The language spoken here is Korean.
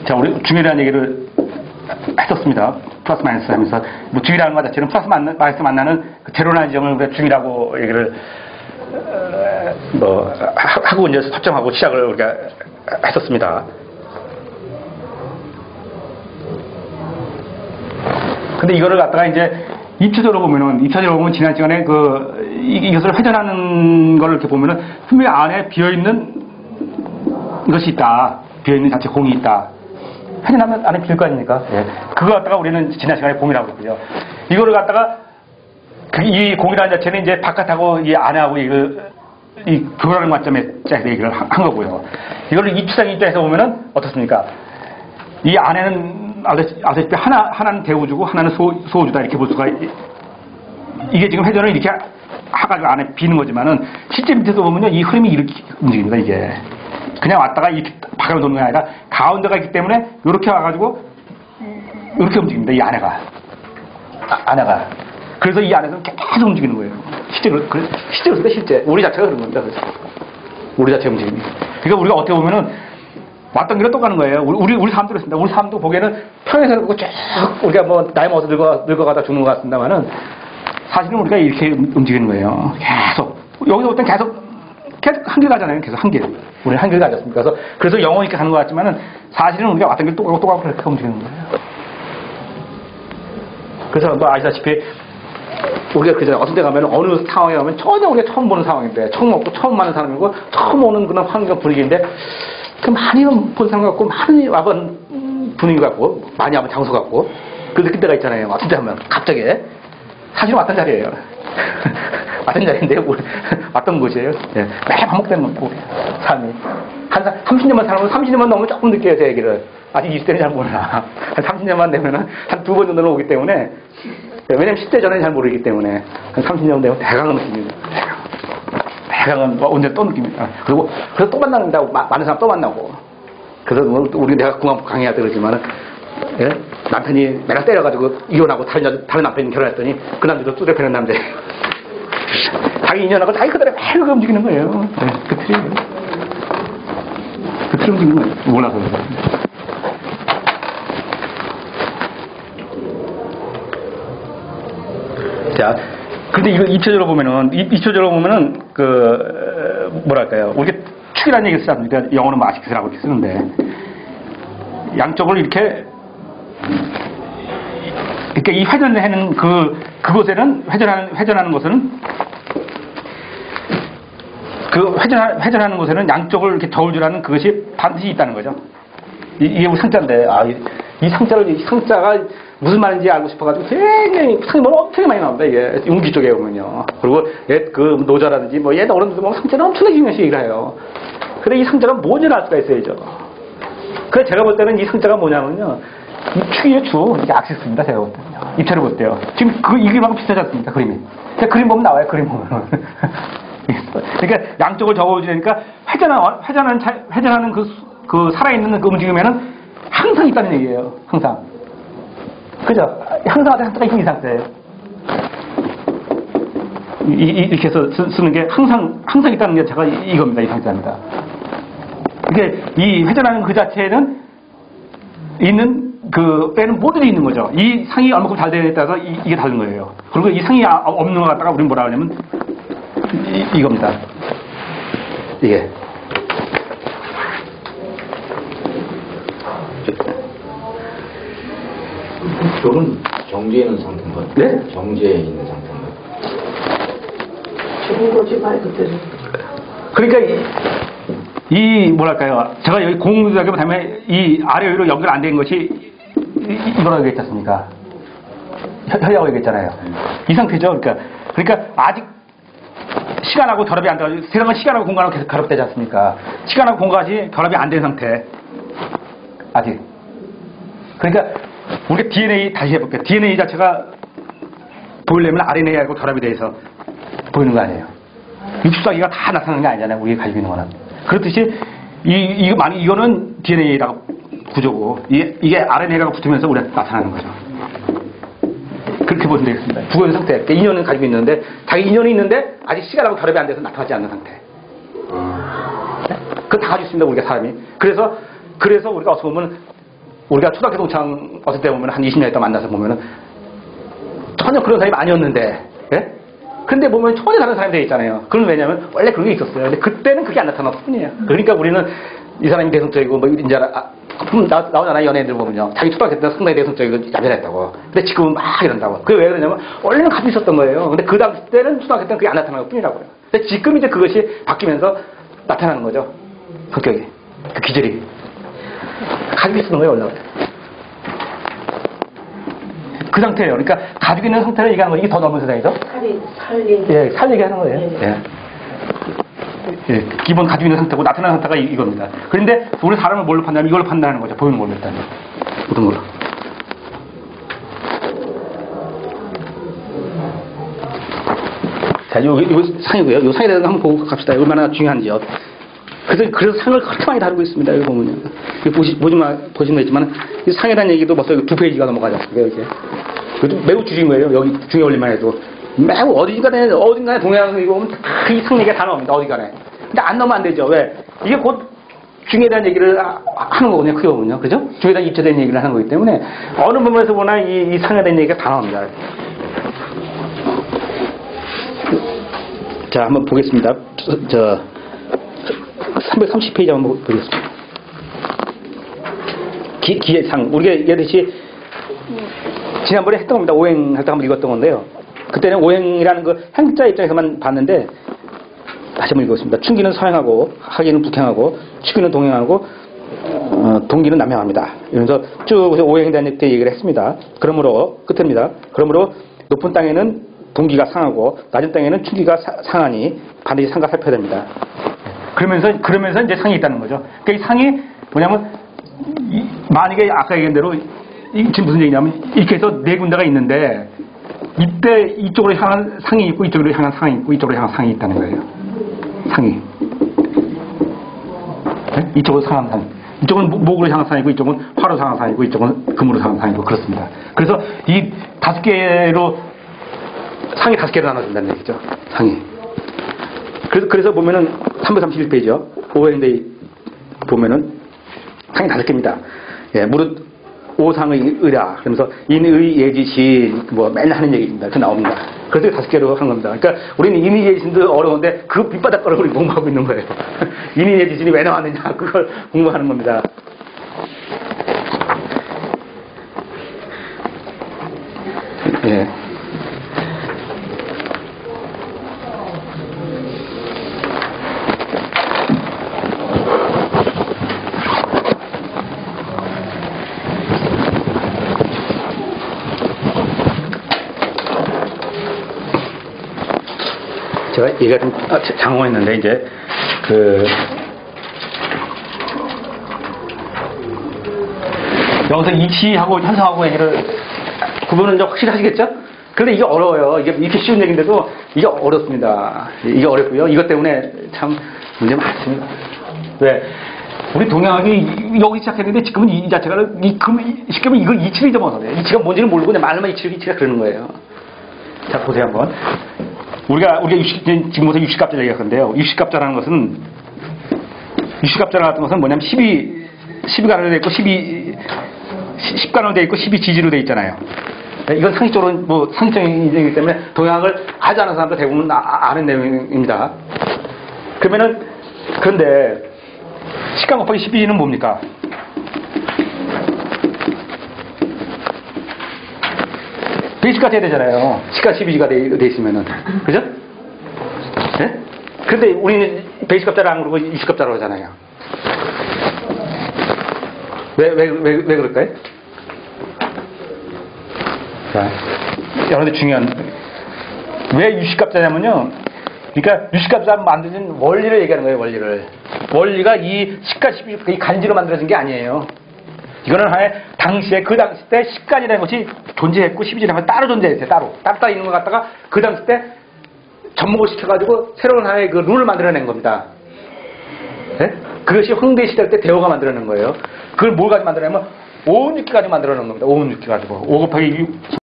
자, 우리 중요한 얘기를 했었습니다. 플러스 마이너스 하면서 뭐 중이라는 것 자체는 플러스 마이너스 만나는 그 제로라는 지점을 우리가 중이라고 얘기를 뭐 하고 이제 설정하고 시작을 우리가 했었습니다. 근데 이거를 갖다가 이제 입체적으로 보면 지난 시간에 이것을 회전하는 걸 이렇게 보면은 분명히 안에 비어있는 것이 있다. 비어있는 자체 공이 있다. 회전하면 안에 비을 거 아닙니까? 예. 그거 갖다가 우리는 지난 시간에 공이라고 그러고요. 이거를 갖다가 이 공이라는 자체는 이제 바깥하고 이 안하고 이 교란하는 관점에 짜서 얘기를 한 거고요. 이거를 입체상 입장에서 보면은 어떻습니까? 이 안에는 아시다시피 하나는 대우주고 하나는 소우주다 이렇게 볼 수가 이게 지금 회전을 이렇게 해가지고 안에 비는 거지만은 실제 밑에서 보면요 이 흐름이 이렇게 움직입니다. 이게 그냥 왔다가 이렇게 바깥으로 도는 게 아니라 가운데가 있기 때문에 이렇게 와가지고 이렇게 움직입니다. 이 안에가 그래서 이 안에서는 계속 움직이는 거예요. 실제 우리 자체가 그런 겁니다. 그래서 우리 자체 움직임이. 그러니까 우리가 어떻게 보면은 왔던 길로 또 가는 거예요. 우리 삶도 그렇습니다. 우리 삶도 보기에는 평에서 그렇고 쭉 우리가 뭐 나이 먹어서 늙어가다 죽는 것 같습니다만은 사실은 우리가 이렇게 움직이는 거예요. 계속 여기서 볼 땐 계속 한길 가잖아요. 계속 한길. 우리는 한길 가졌습니다. 그래서 영원히 이렇게 가는 것 같지만은 사실은 우리가 왔던 길 또 가고 그렇게 움직이는 거예요. 그래서 뭐 아시다시피 우리가 그전에 어떤 데 가면 어느 상황에 가면 전혀 우리가 처음 보는 상황인데 처음 없고 처음 만난 사람이고 처음 오는 그런 환경 분위기인데 그 많이 본 사람 같고 많이 와본 분위기 같고 많이 와본 장소 같고 그 느낄 때가 있잖아요. 어떤 데 하면 갑자기 사실은 왔던 자리예요. 왔던 자리인데 왔던 곳이에요. 네. 매일 반복되는 거고 삶이 한 30년만 살면 30년만 넘으면 조금 느껴요. 제 얘기를 아직 20대는 잘 몰라. 한 30년만 되면은 한 2번 정도는 오기 때문에 왜냐면 10대 전에는 잘 모르기 때문에 한 30년 되면 대강은 느낍니다. 대강은 언제 또 느낍니다. 그래서 또 만납니다. 많은 사람 또 만나고. 그래서 우리 내가 궁합 강의할 때 그러지만은 예? 남편이 맨날 때려가지고 이혼하고 다른 남편이 결혼했더니 그 남자도 뚜레 패는 남자예요. 자기 인연하고 자기 그대로 매일 움직이는 거예요. 네, 그 틀이에요. 그 틀이 움직이는 거예요. 몰라서. 자, 근데 이거 입체적으로 보면은, 뭐랄까요. 우리가 축이라는 얘기 쓰지 않습니까? 영어는 마식스라고 이렇게 쓰는데, 양쪽을 이렇게, 그러니까 이 회전하는 그곳에는, 회전하는 곳에는, 회전하는 곳에는 양쪽을 이렇게 저울주라는 그것이 반드시 있다는 거죠. 이게 우리 상자인데, 이 상자가 무슨 말인지 알고 싶어가지고 굉장히 상이 엄청 많이 나옵니다. 이게 용기 쪽에 오면요. 그리고 옛 그 노자라든지 뭐 옛 어른들도 뭐 상자는 엄청나게 중요시 얘기를 해요. 근데 이 상자가 뭔지를 알 수가 있어야죠. 그래서 제가 볼 때는 이 상자가 뭐냐면요. 이 축이에요, 축. 이게 악시스입니다. 제가 볼 때는요. 입체를 볼 때요. 지금 이게하고 비슷하지 않습니까? 그림이. 제가 그림 보면 나와요. 그림 보면. 그러니까 양쪽을 적어주니까 회전하는 그 살아있는 그 움직임에는 항상 있다는 얘기예요. 항상. 그죠? 항상 상태가 있는 이 상태예요. 이렇게 해서 쓰는 게 항상 있다는 게 제가 이겁니다. 이 상태입니다. 이게 이 회전하는 그 자체에는 있는 그 빼는 모듈이 있는 거죠. 이 상이 얼마큼 잘 되느냐에 따라서 이게 다른 거예요. 그리고 이 상이 없는 거 갖다가 우리는 뭐라 하냐면 이겁니다. 이게. 쪽은 정지해 있는 상태인가요? 네? 정지해 있는 상태인가요? 죽은 거지 말 그대로. 그러니까 이 뭐랄까요? 제가 여기 공유하게 다음에 이 아래 위로 연결 안 된 것이 이거라고 얘기했지 않습니까? 혀하고 얘기했잖아요. 이 상태죠. 그러니까 아직 시간하고 결합이 안 돼가지고 세상은 시간하고 공간하고 계속 결합되지 않습니까? 시간하고 공간이 결합이 안 된 상태. 아직. 그러니까 우리가 DNA 다시 해볼게요. DNA 자체가 보이려면 RNA하고 결합이 돼서 보이는 거 아니에요. 육수사기가 다 나타나는 게 아니잖아요. 우리가 가지고 있는 거는. 그렇듯이 이거는 DNA라고 구조고 이게 RNA라고 붙으면서 우리가 나타나는 거죠. 그렇게 보시면 되겠습니다. 부거인 상태. 그러니까 인연은 가지고 있는데 자기 인연이 있는데 아직 시간하고 결합이 안 돼서 나타나지 않는 상태. 그거 다 가지고 있습니다. 우리가 사람이. 그래서 우리가 어떻게 보면 우리가 초등학교 동창 어떨 때 보면 한 20년 있다 만나서 보면은 전혀 그런 사람이 아니었는데, 예? 근데 보면 전혀 다른 사람이 되어 있잖아요. 그건 왜냐면 원래 그런 게 있었어요. 근데 그때는 그게 안 나타났을 뿐이에요. 그러니까 우리는 이 사람이 내성적이고 뭐 이제 나오잖아요. 연예인들 보면요. 자기 초등학교 때 상당히 내성적이고 야비했다고. 근데 지금은 막 이런다고. 그게 왜 그러냐면 원래는 가지고 있었던 거예요. 근데 그 당시 때는 초등학교 때는 그게 안 나타난 것 뿐이라고요. 근데 지금 이제 그것이 바뀌면서 나타나는 거죠. 성격이. 그 기질이. 가지고 있었던 거예요, 원래. 그 상태예요. 그러니까 가지고 있는 상태를 얘기하는 거예요. 이게 더 넓은 세상이죠? 예, 살리게 하는 거예요. 예. 예, 기본 가지고 있는 상태고 나타나는 상태가 이겁니다. 그런데 우리 사람을 뭘로 판단하면 이걸로 판단하는 거죠. 보이는 걸로 일단. 모든 걸로. 자, 요 상이고요. 요 상에 대해서 한번 보고 갑시다. 얼마나 중요한지요. 그래서 상을 그렇게 많이 다루고 있습니다. 여기 보면요. 보시면 있지만, 이 상에 대한 얘기도 벌써 2페이지가 넘어가지 않습니까, 이렇게. 그것도 매우 줄인 거예요. 여기 중요 원리만 해도. 매우 어딘가에 동양이고 보면 다 이 상 얘기가 다 나옵니다. 어디간에. 근데 안 넣으면 안 되죠. 왜? 이게 곧 중에 대한 얘기를 하는 거거든요. 크게 보면요. 그죠? 중에 대한 입체된 얘기를 하는 거기 때문에 어느 부분에서 보나 이 상에 대한 얘기가 다 나옵니다. 자, 한번 보겠습니다. 330페이지 한번 보겠습니다. 기의 상. 우리가 얘기했듯이 지난번에 했던 겁니다. 오행할 때 한번 읽었던 건데요. 그때는 오행이라는 그 행자 입장에서만 봤는데 다시 한번 읽었습니다. 춘기는 서행하고 하기는 북행하고 축기는 동행하고 동기는 남행합니다. 이러면서 쭉 오행에 대한 얘기를 했습니다. 그러므로 끝입니다. 그러므로 높은 땅에는 동기가 상하고 낮은 땅에는 춘기가 상하니 반드시 상가 살펴야 됩니다. 그러면서 이제 상이 있다는 거죠. 그러니까 이 상이 뭐냐면 만약에 아까 얘기한 대로 지금 무슨 얘기냐면 이렇게 해서 네 군데가 있는데 이때 이쪽으로 향한 상이 있고 이쪽으로 향한 상이 있고 이쪽으로 향한 상이 있다는 거예요. 상이. 네? 이쪽으로 상한 상. 이쪽은 목으로 향한 상이고 이쪽은 화로 향한 상이고 이쪽은 금으로 향한 상이고 그렇습니다. 그래서 이 5개로 상이 5개로 나눠진다는 얘기죠. 상이. 그래서 보면은 331페이지요. 오행대에 보면은 상이 5개입니다. 예, 무릇 오상의 의라. 그러면서 인의 예지시 뭐 맨날 하는 얘기입니다. 그 나옵니다. 그래서 5개로 한 겁니다. 그러니까 우리는 인의 예지신도 어려운데 그 밑바닥 거를 우리 공부하고 있는 거예요. 인의 예지신이 왜 나왔느냐 그걸 공부하는 겁니다. 예. 제가 얘기가 좀 장황했는데 이제 여기서 이치하고 현상하고 얘기를 구분은 좀 확실히 하시겠죠? 그런데 이게 어려워요. 이게 이렇게 쉬운 얘기인데도 이게 어렵습니다. 이게 어렵고요. 이것 때문에 참 문제 많습니다. 왜? 우리 동양학이 여기 시작했는데 지금은 이 자체가 시키면 이거 이치를 잊어먹어요. 이치가 뭔지는 모르고 그냥 말만 이치가 그러는 거예요. 자, 보세요 한번. 우리가 지금부터 육식갑자 얘기할 건데요. 육식갑자라는 것은 뭐냐면 12간으로 되어 있고 10간으로 되어 있고 12지지로 되어 있잖아요. 이건 상식적으로 상식적인 얘기이기 때문에 동양을 아주 아는 사람들 대부분 아는 내용입니다. 그런데 10간 곱하기 12지는 뭡니까? 베이스가 돼야 되잖아요. 10가 12지가 돼 있으면은. 그죠? 예? 근데 우리는 베이스값자를 안 그러고 20값자로 하잖아요. 왜 그럴까요? 자, 여러분들 중요한. 왜 60값자냐면요. 그러니까 60값자 만드는 원리를 얘기하는 거예요, 원리를. 원리가 이 10가 12, 이 간지로 만들어진 게 아니에요. 이거는 당시에 그 당시 때 10간이라는 것이 존재했고 12지라는 건 따로 존재했어요. 따로 있는 것 같다가 그 당시 때 접목을 시켜가지고 새로운 하나의 그 룰을 만들어낸 겁니다. 네? 그것이 황대 시대 때 대호가 만들어낸 거예요. 그걸 뭘 가지고 만들어내면 5운 6기 가지고 만들어낸 겁니다. 5운 6기 가지고 5 곱하기 6